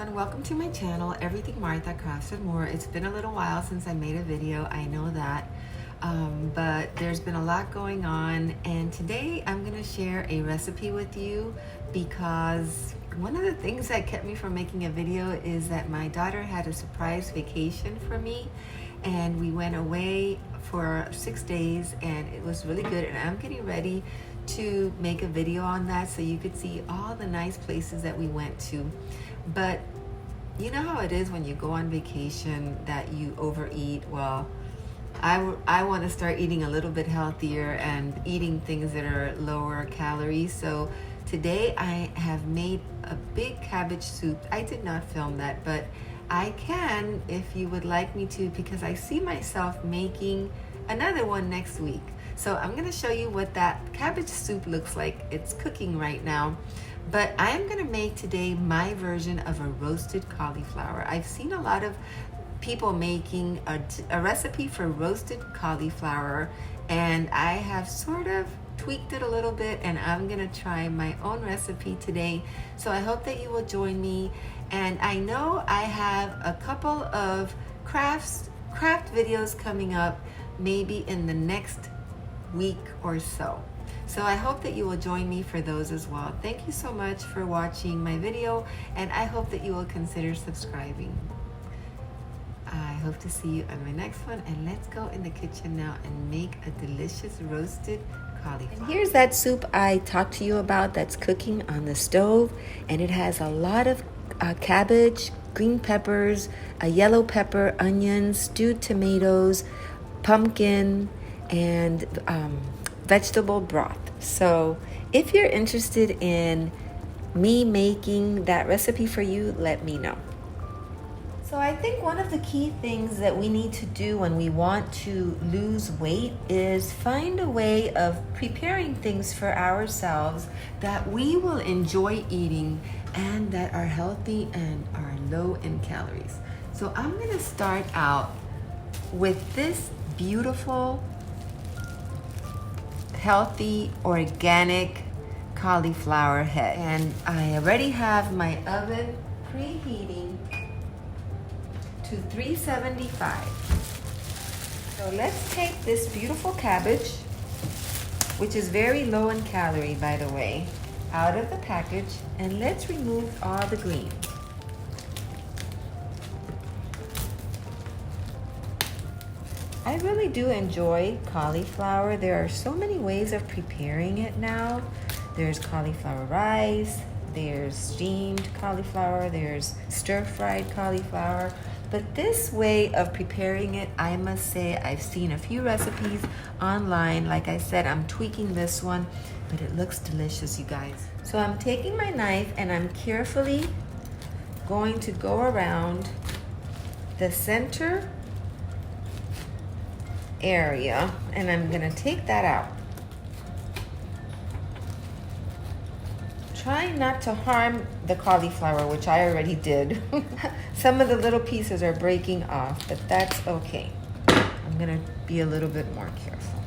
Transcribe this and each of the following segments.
everyone, welcome to my channel, Everything Martha Crafts and More. It's been a little while since I made a video, I know that, but there's been a lot going on, and today I'm going to share a recipe with you because one of the things that kept me from making a video is that my daughter had a surprise vacation for me, and we went away for 6 days and it was really good, and I'm getting ready to make a video on that so you could see all the nice places that we went to. But you know how it is when you go on vacation that you overeat. Well, I want to start eating a little bit healthier and eating things that are lower calories. So today I have made a big cabbage soup. I did not film that, but I can if you would like me to, because I see myself making another one next week. So I'm going to show you what that cabbage soup looks like. It's cooking right now, but I'm going to make today my version of a roasted cauliflower. I've seen a lot of people making a recipe for roasted cauliflower, and I have sort of tweaked it a little bit, and I'm going to try my own recipe today. So I hope that you will join me. And I know I have a couple of craft videos coming up maybe in the next week or so. So I hope that you will join me for those as well. Thank you so much for watching my video, and I hope that you will consider subscribing. I hope to see you on my next one, and let's go in the kitchen now and make a delicious roasted cauliflower. And here's that soup I talked to you about that's cooking on the stove, and it has a lot of cabbage, green peppers, a yellow pepper, onions, stewed tomatoes, pumpkin, and vegetable broth. So if you're interested in me making that recipe for you, let me know. So I think one of the key things that we need to do when we want to lose weight is find a way of preparing things for ourselves that we will enjoy eating and that are healthy and are low in calories. So I'm going to start out with this beautiful, healthy, organic cauliflower head. And I already have my oven preheating to 375. So let's take this beautiful cabbage, which is very low in calorie, by the way, out of the package, and let's remove all the green. I really do enjoy cauliflower. There are so many ways of preparing it now. There's cauliflower rice, there's steamed cauliflower, there's stir-fried cauliflower. But this way of preparing it, I must say, I've seen a few recipes online. Like I said, I'm tweaking this one, but it looks delicious, you guys. So I'm taking my knife and I'm carefully going to go around the center area, and I'm gonna take that out. Try not to harm the cauliflower, which I already did. Some of the little pieces are breaking off, but that's okay. I'm gonna be a little bit more careful.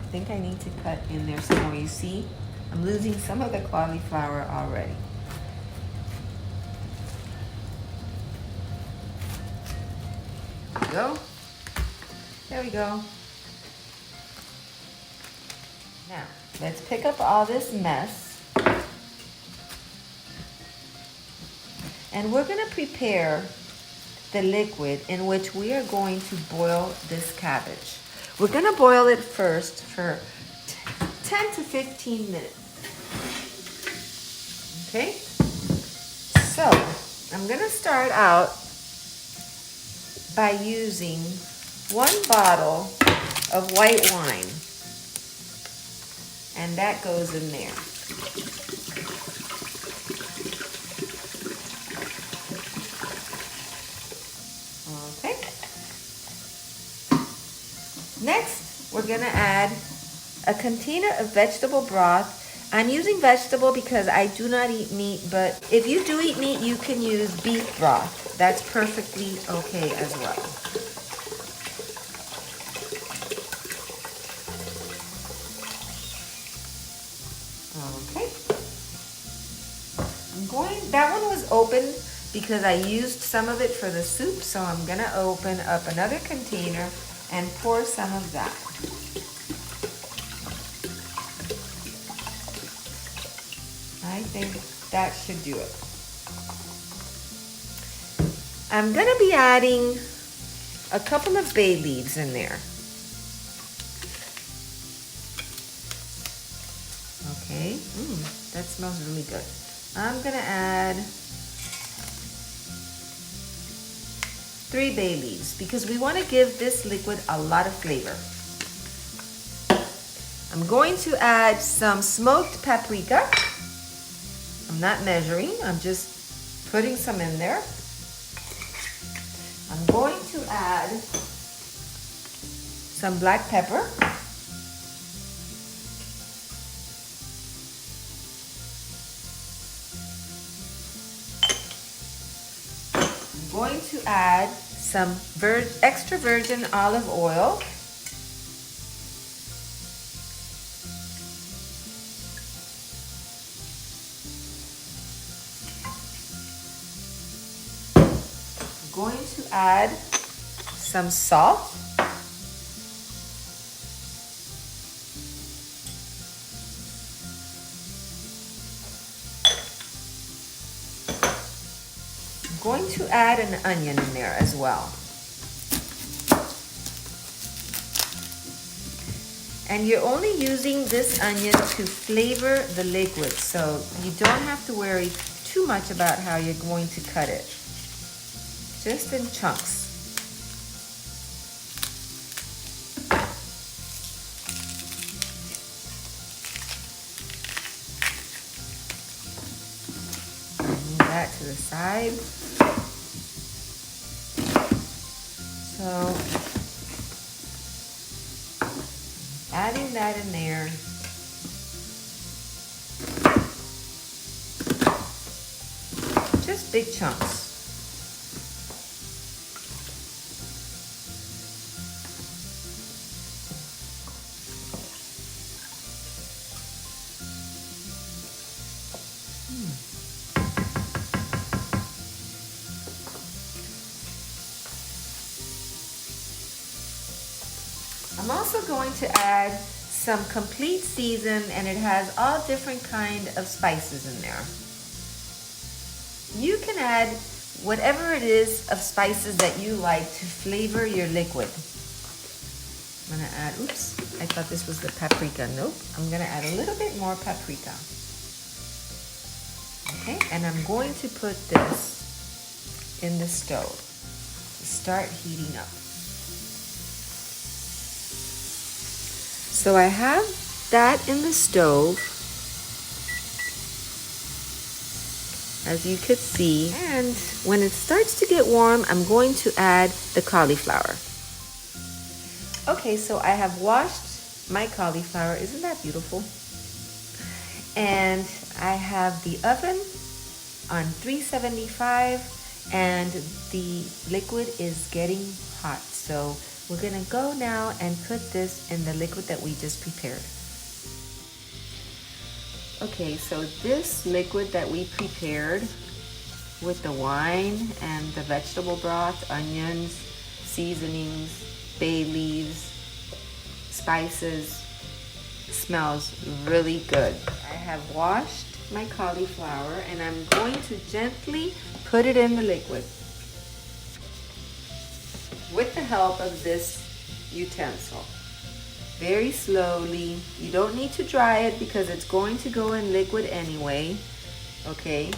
I think I need to cut in there some more. You see, I'm losing some of the cauliflower already. There we go. There we go. Now, let's pick up all this mess. And we're going to prepare the liquid in which we are going to boil this cabbage. We're going to boil it first for 10 to 15 minutes. Okay? So, I'm going to start out by using 1 bottle of white wine, and that goes in there. Okay. Next, we're gonna add a container of vegetable broth. I'm using vegetable because I do not eat meat, but if you do eat meat, you can use beef broth. That's perfectly okay as well. Okay. That one was open because I used some of it for the soup, so I'm gonna open up another container and pour some of that. I think that should do it. I'm gonna be adding a couple of bay leaves in there. Okay, that smells really good. I'm gonna add 3 bay leaves because we want to give this liquid a lot of flavor. I'm going to add some smoked paprika. I'm not measuring, I'm just putting some in there. I'm going to add some black pepper. I'm going to add some extra virgin olive oil. Going to add some salt. I'm going to add an onion in there as well. And you're only using this onion to flavor the liquid, so you don't have to worry too much about how you're going to cut it. Just in chunks. Move that to the side. So, adding that in there. Just big chunks. I'm also going to add some complete season, and it has all different kind of spices in there. You can add whatever it is of spices that you like to flavor your liquid. I'm gonna add, oops, I thought this was the paprika. Nope, I'm gonna add a little bit more paprika. Okay, and I'm going to put this in the stove to start heating up. So I have that in the stove, as you could see, and when it starts to get warm, I'm going to add the cauliflower. Okay, so I have washed my cauliflower. Isn't that beautiful? And I have the oven on 375, and the liquid is getting hot. So we're gonna go now and put this in the liquid that we just prepared. Okay, so this liquid that we prepared with the wine and the vegetable broth, onions, seasonings, bay leaves, spices, smells really good. I have washed my cauliflower and I'm going to gently put it in the liquid with the help of this utensil. Very slowly. You don't need to dry it because it's going to go in liquid anyway. Okay,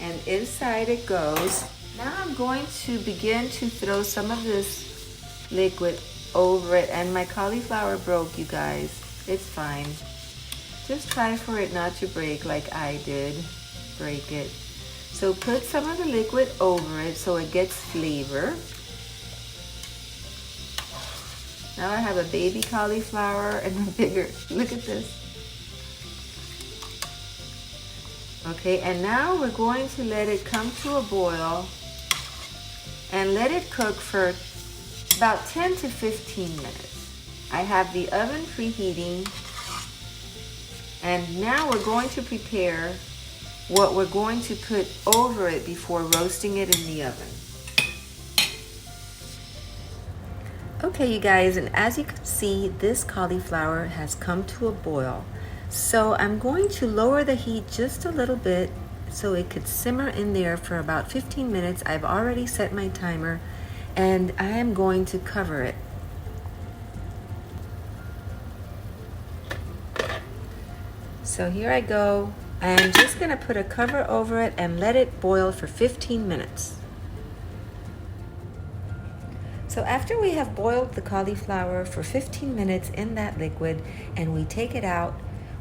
and inside it goes. Now I'm going to begin to throw some of this liquid over it, and my cauliflower broke, you guys. It's fine. Just try for it not to break like I did. Break it. So put some of the liquid over it so it gets flavor. Now I have a baby cauliflower and a bigger. Look at this. Okay, and now we're going to let it come to a boil and let it cook for about 10 to 15 minutes. I have the oven preheating, and now we're going to prepare what we're going to put over it before roasting it in the oven. Okay, you guys, and as you can see, this cauliflower has come to a boil. So I'm going to lower the heat just a little bit so it could simmer in there for about 15 minutes. I've already set my timer, and I am going to cover it. So here I go. I am just going to put a cover over it and let it boil for 15 minutes. So after we have boiled the cauliflower for 15 minutes in that liquid and we take it out,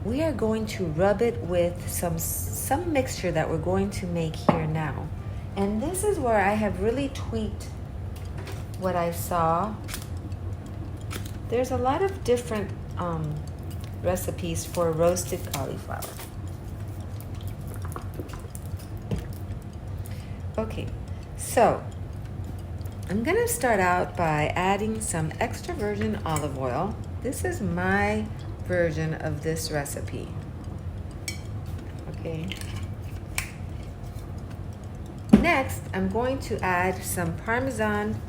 we are going to rub it with some mixture that we're going to make here now. And this is where I have really tweaked what I saw. There's a lot of different recipes for roasted cauliflower. Okay, so I'm gonna start out by adding some extra virgin olive oil. This is my version of this recipe. Okay. Next, I'm going to add some Parmesan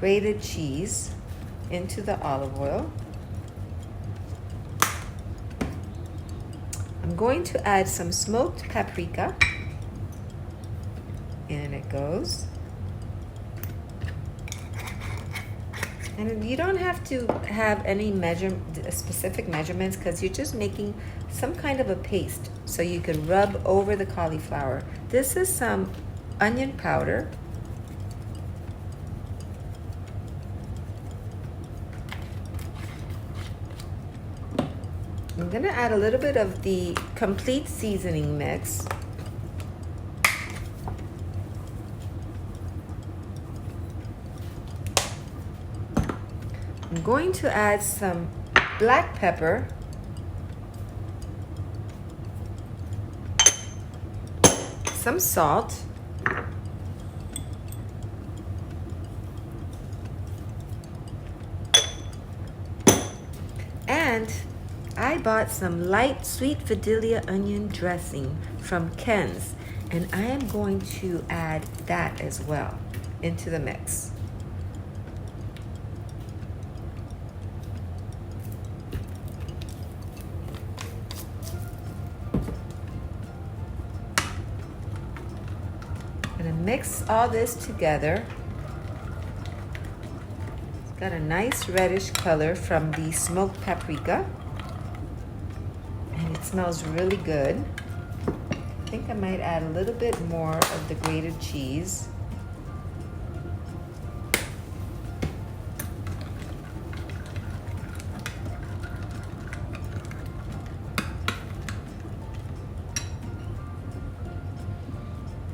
grated cheese into the olive oil. I'm going to add some smoked paprika. In it goes. And you don't have to have any specific measurements because you're just making some kind of a paste so you can rub over the cauliflower. This is some onion powder. I'm gonna add a little bit of the complete seasoning mix. I'm going to add some black pepper, some salt, and I bought some light sweet Vidalia onion dressing from Ken's, and I am going to add that as well into the mix. Mix all this together. It's got a nice reddish color from the smoked paprika, and it smells really good. I think I might add a little bit more of the grated cheese.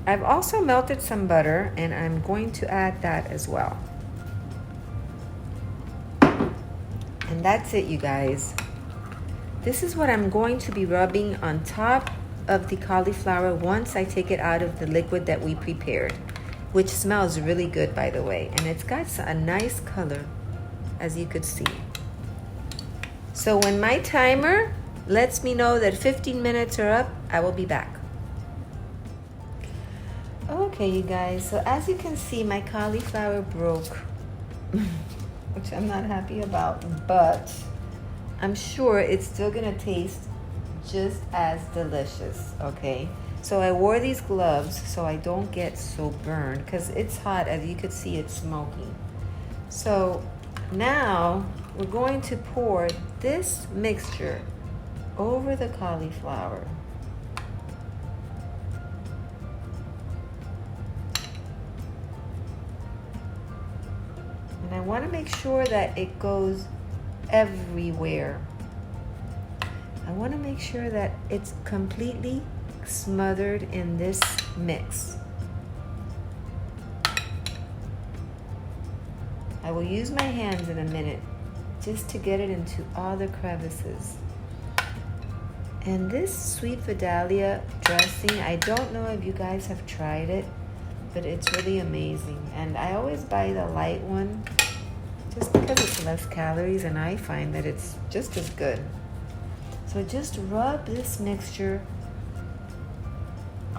I've also melted some butter, and I'm going to add that as well. And that's it, you guys. This is what I'm going to be rubbing on top of the cauliflower once I take it out of the liquid that we prepared, which smells really good, by the way. And it's got a nice color, as you could see. So when my timer lets me know that 15 minutes are up, I will be back. Okay, you guys, so as you can see, my cauliflower broke, which I'm not happy about, but I'm sure it's still gonna taste just as delicious, okay? So I wore these gloves so I don't get so burned, because it's hot. As you could see, it's smoking. So now we're going to pour this mixture over the cauliflower. And I want to make sure that it goes everywhere. I want to make sure that it's completely smothered in this mix. I will use my hands in a minute just to get it into all the crevices. And this sweet Vidalia dressing, I don't know if you guys have tried it, but it's really amazing. And I always buy the light one just because it's less calories, and I find that it's just as good. So just rub this mixture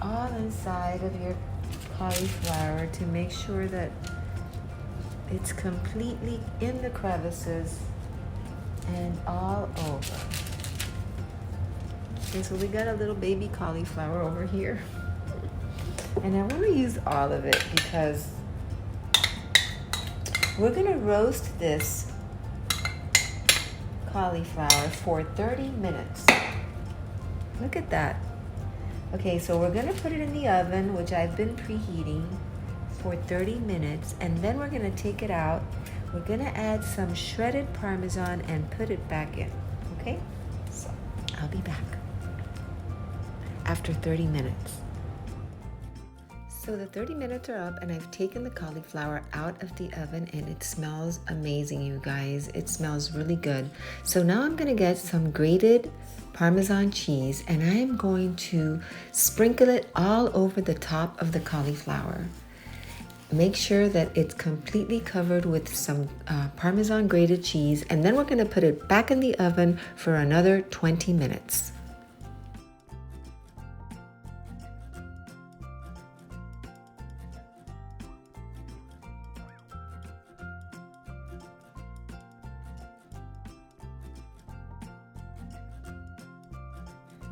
all inside of your cauliflower to make sure that it's completely in the crevices and all over. Okay, so we got a little baby cauliflower over here. And I want to use all of it because we're going to roast this cauliflower for 30 minutes. Look at that. Okay, so we're going to put it in the oven, which I've been preheating, for 30 minutes. And then we're going to take it out. We're going to add some shredded Parmesan and put it back in. Okay? So I'll be back after 30 minutes. So the 30 minutes are up and I've taken the cauliflower out of the oven and it smells amazing, you guys. It smells really good. So now I'm gonna get some grated Parmesan cheese and I am going to sprinkle it all over the top of the cauliflower. Make sure that it's completely covered with some Parmesan grated cheese, and then we're gonna put it back in the oven for another 20 minutes.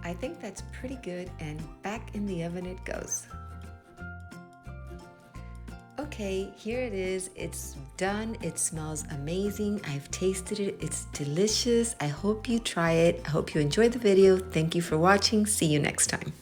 I think that's pretty good, and back in the oven it goes. Okay, here it is. It's done. It smells amazing. I've tasted it. It's delicious. I hope you try it. I hope you enjoyed the video. Thank you for watching. See you next time.